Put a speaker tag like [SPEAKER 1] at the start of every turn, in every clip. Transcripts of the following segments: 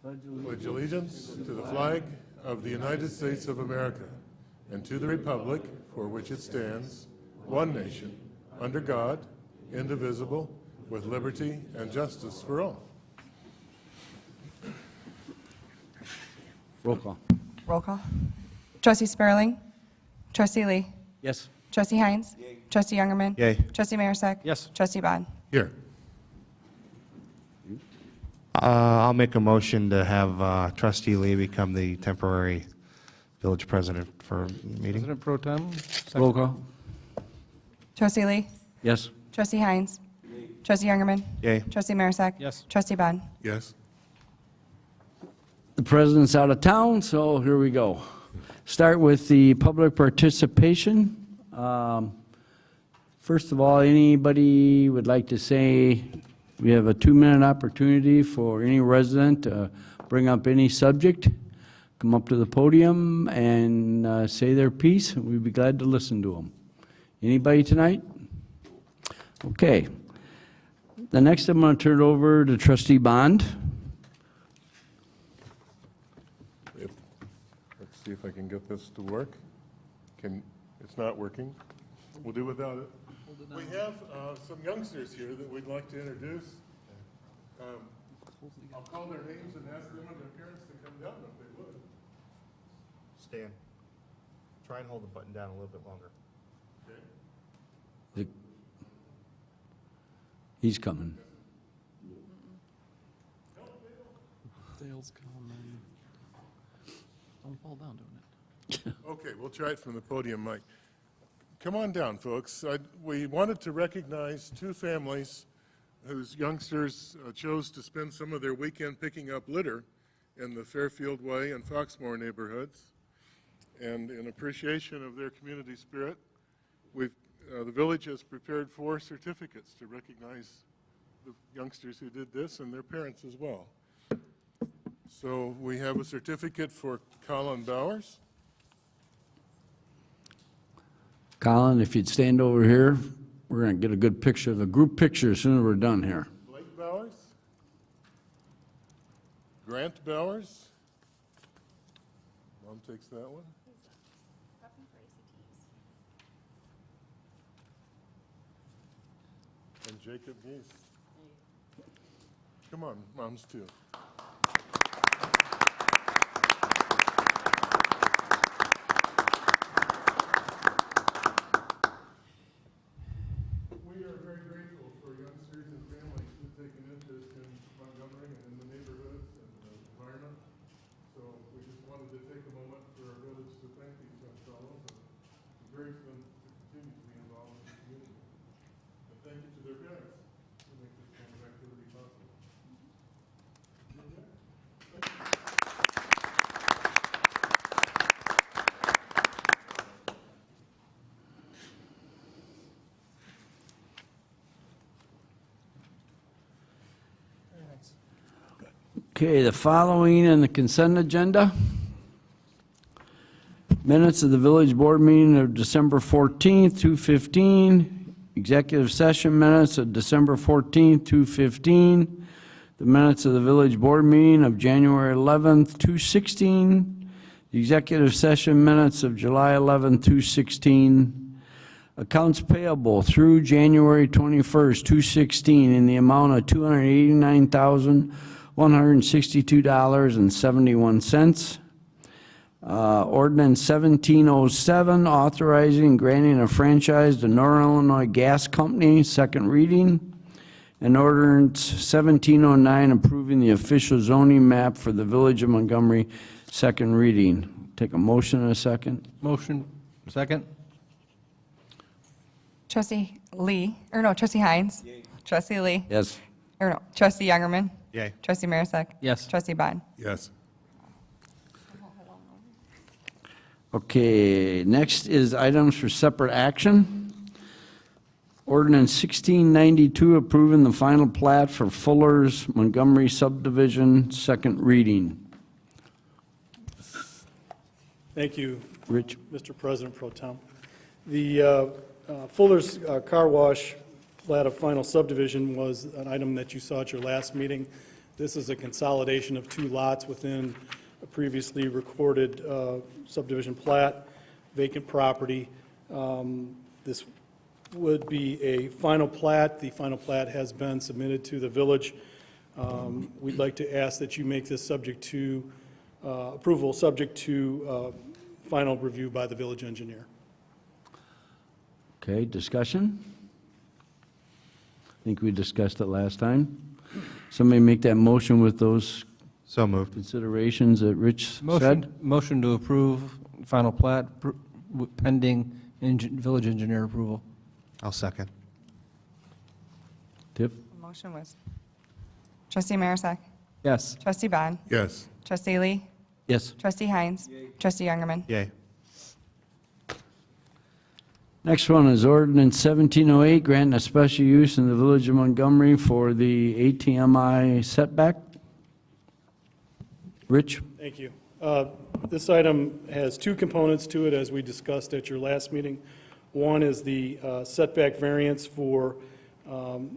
[SPEAKER 1] pledge allegiance to the flag of the United States of America and to the republic for which it stands, one nation, under God, indivisible, with liberty and justice for all.
[SPEAKER 2] Roll call.
[SPEAKER 3] Roll call. Trustee Sperling. Trustee Lee.
[SPEAKER 2] Yes.
[SPEAKER 3] Trustee Hines. Trustee Youngerman.
[SPEAKER 2] Yay.
[SPEAKER 3] Trustee Marisak.
[SPEAKER 2] Yes.
[SPEAKER 3] Trustee Bond.
[SPEAKER 1] Here.
[SPEAKER 4] I'll make a motion to have Trustee Lee become the temporary village president for meeting.
[SPEAKER 5] President Pro Tem?
[SPEAKER 2] Roll call.
[SPEAKER 3] Trustee Lee.
[SPEAKER 2] Yes.
[SPEAKER 3] Trustee Hines. Trustee Youngerman.
[SPEAKER 4] Yay.
[SPEAKER 3] Trustee Marisak.
[SPEAKER 5] Yes.
[SPEAKER 3] Trustee Bond.
[SPEAKER 1] Yes.
[SPEAKER 2] The president's out of town, so here we go. Start with the public participation. First of all, anybody would like to say, we have a 2-minute opportunity for any resident to bring up any subject, come up to the podium and say their piece. We'd be glad to listen to them. Anybody tonight? Okay. The next, I'm going to turn it over to Trustee Bond.
[SPEAKER 1] Let's see if I can get this to work. It's not working. We'll do without it. We have some youngsters here that we'd like to introduce. I'll call their names and ask them and their parents to come down if they would.
[SPEAKER 4] Stan, try and hold the button down a little bit longer.
[SPEAKER 1] Okay.
[SPEAKER 2] He's coming.
[SPEAKER 5] Dale's coming. Don't fall down doing it.
[SPEAKER 1] Okay, we'll try it from the podium, Mike. Come on down, folks. We wanted to recognize 2 families whose youngsters chose to spend some of their weekend picking up litter in the Fairfield Way and Foxmore neighborhoods. And in appreciation of their community spirit, the village has prepared 4 certificates to recognize the youngsters who did this and their parents as well. So we have a certificate for Colin Bowers.
[SPEAKER 2] Colin, if you'd stand over here, we're going to get a good picture, the group picture, as soon as we're done here.
[SPEAKER 1] Blake Bowers. Grant Bowers. Mom takes that one. And Jacob Geese. Come on, Mom's too. We are very grateful for youngsters and families who've taken interest in Montgomery and in the neighborhoods and the environment. So we just wanted to take a moment for our village to thank these young fellows and encourage them to continue to be involved in the community. And thank you to their parents who make this kind of activity possible.
[SPEAKER 2] Okay, the following in the consent agenda. Minutes of the village board meeting of December 14th, 2:15. Executive session minutes of December 14th, 2:15. The minutes of the village board meeting of January 11th, 2:16. The executive session minutes of July 11th, 2:16. Accounts payable through January 21st, 2:16 in the amount of $289,162.71. Ordinance 1707, authorizing and granting a franchise to Northern Illinois Gas Company, second reading. And ordinance 1709, approving the official zoning map for the Village of Montgomery, second reading. Take a motion and a second.
[SPEAKER 5] Motion. Second?
[SPEAKER 3] Trustee Lee, Trustee Hines. Trustee Lee.
[SPEAKER 2] Yes.
[SPEAKER 3] Trustee Youngerman.
[SPEAKER 4] Yay.
[SPEAKER 3] Trustee Marisak.
[SPEAKER 5] Yes.
[SPEAKER 3] Trustee Bond.
[SPEAKER 1] Yes.
[SPEAKER 2] Okay, next is items for separate action. Ordinance 1692, approving the final plat for Fuller's Montgomery subdivision, second reading.
[SPEAKER 6] Thank you,
[SPEAKER 2] Rich?
[SPEAKER 6] Mr. President Pro Tem. The Fuller's Car Wash plat of final subdivision was an item that you saw at your last meeting. This is a consolidation of 2 lots within a previously recorded subdivision plat, vacant property. This would be a final plat. The final plat has been submitted to the village. We'd like to ask that you make this subject to approval, subject to final review by the village engineer.
[SPEAKER 2] Okay, discussion? I think we discussed it last time. Somebody make that motion with those
[SPEAKER 4] So moved.
[SPEAKER 2] considerations that Rich said?
[SPEAKER 5] Motion to approve final plat pending village engineer approval.
[SPEAKER 4] I'll second.
[SPEAKER 2] Tip?
[SPEAKER 3] Motion was trustee Marisak,
[SPEAKER 5] Yes.
[SPEAKER 3] trustee Bond,
[SPEAKER 1] Yes.
[SPEAKER 3] trustee Lee,
[SPEAKER 2] Yes.
[SPEAKER 3] trustee Heinz, trustee Youngerman.
[SPEAKER 4] Yay.
[SPEAKER 2] Next one is ordinance 1708, granting a special use in the village of Montgomery for the ATMI setback. Rich?
[SPEAKER 6] Thank you. This item has 2 components to it, as we discussed at your last meeting. One is the setback variance for an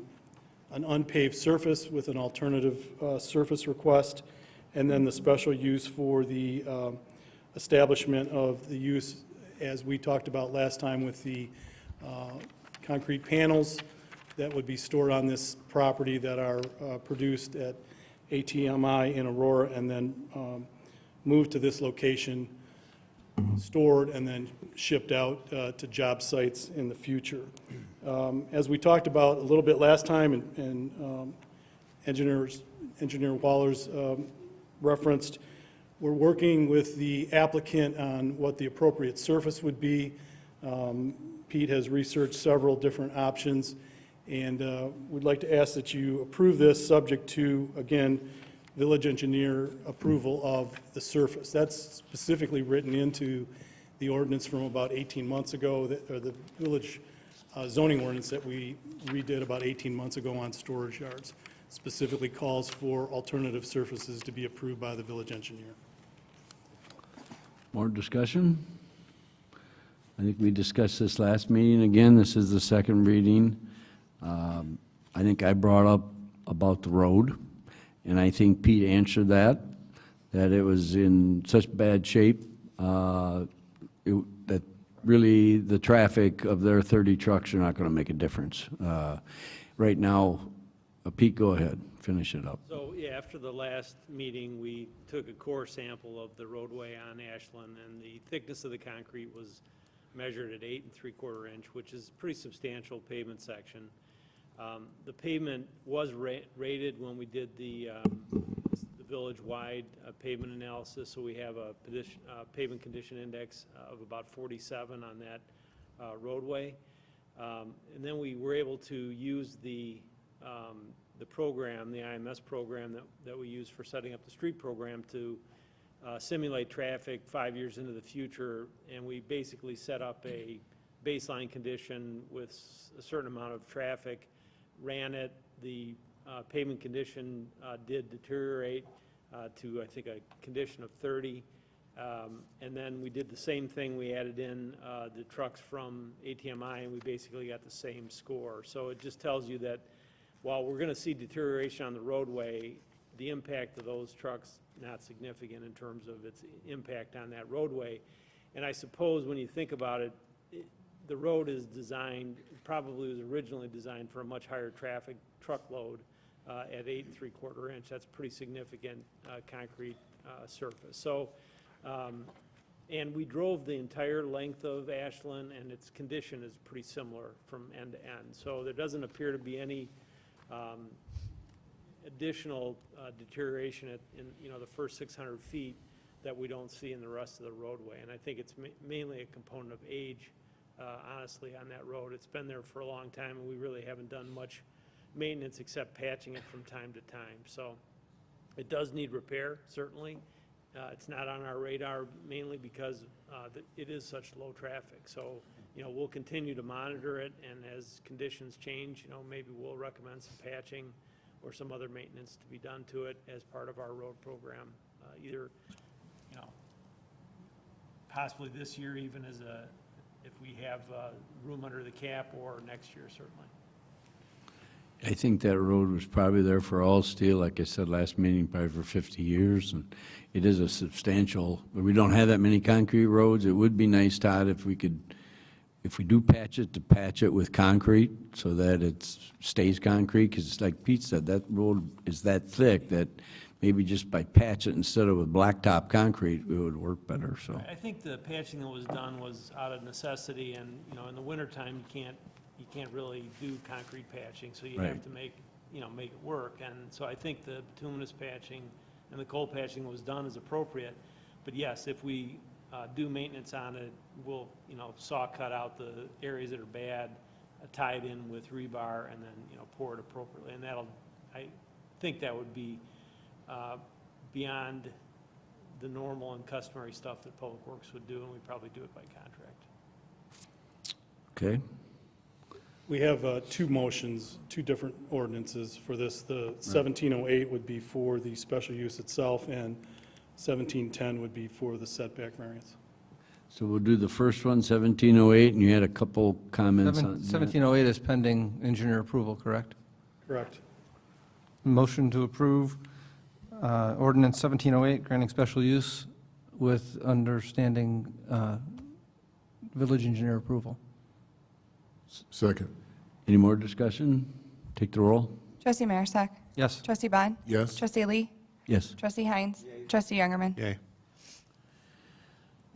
[SPEAKER 6] unpaved surface with an alternative surface request, and then the special use for the establishment of the use, as we talked about last time, with the concrete panels that would be stored on this property that are produced at ATMI in Aurora, and then moved to this location, stored, and then shipped out to job sites in the future. As we talked about a little bit last time, and Engineer Waller's referenced, we're working with the applicant on what the appropriate surface would be. Pete has researched several different options, and we'd like to ask that you approve this, subject to, again, village engineer approval of the surface. That's specifically written into the ordinance from about 18 months ago, or the village zoning ordinance that we redid about 18 months ago on storage yards. Specifically calls for alternative surfaces to be approved by the village engineer.
[SPEAKER 2] More discussion? I think we discussed this last meeting. Again, this is the second reading. I think I brought up about the road, and I think Pete answered that it was in such bad shape that really the traffic of their 30 trucks are not going to make a difference. Right now, Pete, go ahead, finish it up.
[SPEAKER 7] So, yeah, after the last meeting, we took a core sample of the roadway on Ashland, and the thickness of the concrete was measured at 8 3/4 inch, which is pretty substantial pavement section. The pavement was rated when we did the village-wide pavement analysis, so we have a pavement condition index of about 47 on that roadway. And then we were able to use the program, the IMS program that we use for setting up the street program to simulate traffic 5 years into the future, and we basically set up a baseline condition with a certain amount of traffic, ran it, the pavement condition did deteriorate to, I think, a condition of 30, and then we did the same thing, we added in the trucks from ATMI, and we basically got the same score. So it just tells you that while we're going to see deterioration on the roadway, the impact of those trucks not significant in terms of its impact on that roadway. And I suppose when you think about it, the road is designed, probably was originally designed for a much higher traffic truckload at 8 3/4 inch. That's pretty significant concrete surface. So, and we drove the entire length of Ashland, and its condition is pretty similar from end to end. So there doesn't appear to be any additional deterioration in the first 600 feet that we don't see in the rest of the roadway. And I think it's mainly a component of age, honestly, on that road. It's been there for a long time, and we really haven't done much maintenance except patching it from time to time. So it does need repair, certainly. It's not on our radar mainly because it is such low traffic. So, we'll continue to monitor it, and as conditions change, maybe we'll recommend some patching or some other maintenance to be done to it as part of our road program, either, possibly this year even if we have room under the cap, or next year certainly.
[SPEAKER 2] I think that road was probably there for all steel, like I said last meeting, probably for 50 years, and it is a substantial, we don't have that many concrete roads. It would be nice, Todd, if we could, if we do patch it, to patch it with concrete so that it stays concrete, because it's like Pete said, that road is that thick that maybe just by patch it instead of with blacktop concrete, it would work better, so.
[SPEAKER 7] I think the patching that was done was out of necessity, and, you know, in the wintertime, you can't really do concrete patching, so you have
[SPEAKER 2] Right.
[SPEAKER 7] to make it work. And so I think the bituminous patching and the coal patching was done as appropriate. But yes, if we do maintenance on it, we'll, saw cut out the areas that are bad, tie it in with rebar, and then, pour it appropriately. And I think that would be beyond the normal and customary stuff that Public Works would do, and we'd probably do it by contract.
[SPEAKER 2] Okay,
[SPEAKER 6] We have two motions, two different ordinances for this. The 1708 would be for the special use itself, and 1710 would be for the setback variance.
[SPEAKER 2] so we'll do the first one, 1708, and you had a couple comments on that.
[SPEAKER 5] 1708 is pending engineer approval, correct?
[SPEAKER 6] Correct.
[SPEAKER 5] Motion to approve ordinance 1708, granting special use with understanding village engineer approval.
[SPEAKER 1] Second.
[SPEAKER 2] Any more discussion? Take the roll.
[SPEAKER 3] Trustee Marisak.
[SPEAKER 5] Yes.
[SPEAKER 3] Trustee Bond.
[SPEAKER 1] Yes.
[SPEAKER 3] Trustee Lee.
[SPEAKER 2] Yes.
[SPEAKER 3] Trustee Heinz. Trustee Youngerman.
[SPEAKER 4] Yay.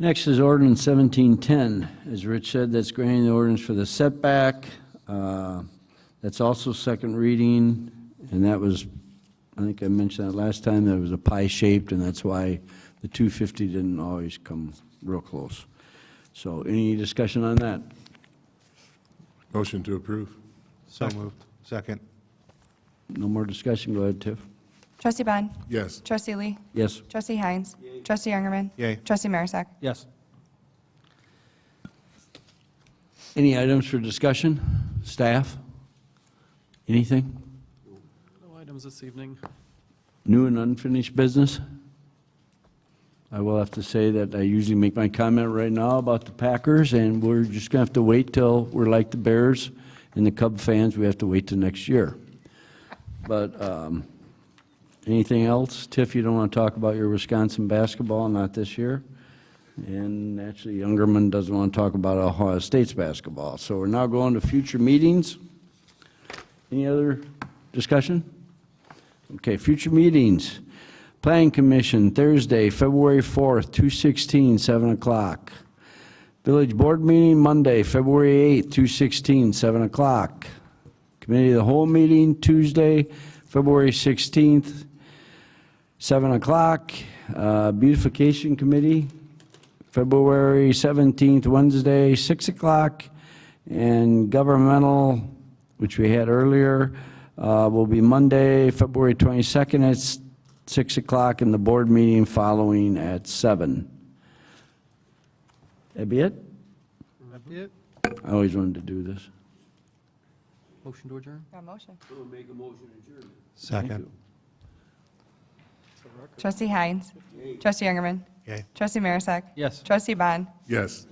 [SPEAKER 2] Next is ordinance 1710. As Rich said, that's granting the ordinance for the setback. That's also second reading, and that was, I think I mentioned that last time, that it was a pie-shaped, and that's why the 250 didn't always come real close. So any discussion on that?
[SPEAKER 1] Motion to approve.
[SPEAKER 4] So moved. Second.
[SPEAKER 2] No more discussion? Go ahead, Tiff.
[SPEAKER 3] Trustee Bond.
[SPEAKER 1] Yes.
[SPEAKER 3] Trustee Lee.
[SPEAKER 2] Yes.
[SPEAKER 3] Trustee Heinz. Trustee Youngerman.
[SPEAKER 4] Yay.
[SPEAKER 3] Trustee Marisak.
[SPEAKER 5] Yes.
[SPEAKER 2] Any items for discussion? Staff? Anything?
[SPEAKER 8] No items this evening.
[SPEAKER 2] New and unfinished business? I will have to say that I usually make my comment right now about the Packers, and we're just going to have to wait till we're like the Bears and the Cub fans. We have to wait till next year. But anything else? Tiff, you don't want to talk about your Wisconsin basketball? Not this year. And actually, Youngerman doesn't want to talk about Ohio State's basketball. So we're now going to future meetings. Any other discussion? Okay, future meetings. Planning Commission, Thursday, February 4th, 2/16, 7 o'clock. Village Board meeting, Monday, February 8th, 2/16, 7 o'clock. Committee of the Whole meeting, Tuesday, February 16th, 7 o'clock. Beautification Committee, February 17th, Wednesday, 6 o'clock. And governmental, which we had earlier, will be Monday, February 22nd at 6 o'clock, and the board meeting following at 7. That be it?
[SPEAKER 5] That'd be it.
[SPEAKER 2] I always wanted to do this.
[SPEAKER 5] Motion to adjourn?
[SPEAKER 3] Got a motion.
[SPEAKER 4] Second.
[SPEAKER 3] Trustee Heinz. Trustee Youngerman.
[SPEAKER 4] Yay.
[SPEAKER 3] Trustee Marisak.
[SPEAKER 5] Yes.
[SPEAKER 3] Trustee Bond.
[SPEAKER 1] Yes.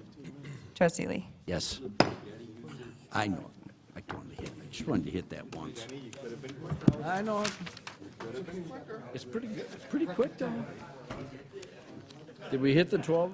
[SPEAKER 3] Trustee Lee.
[SPEAKER 2] Yes. I know. I just wanted to hit that once. I know. It's pretty good. It's pretty quick, though. Did we hit the 12?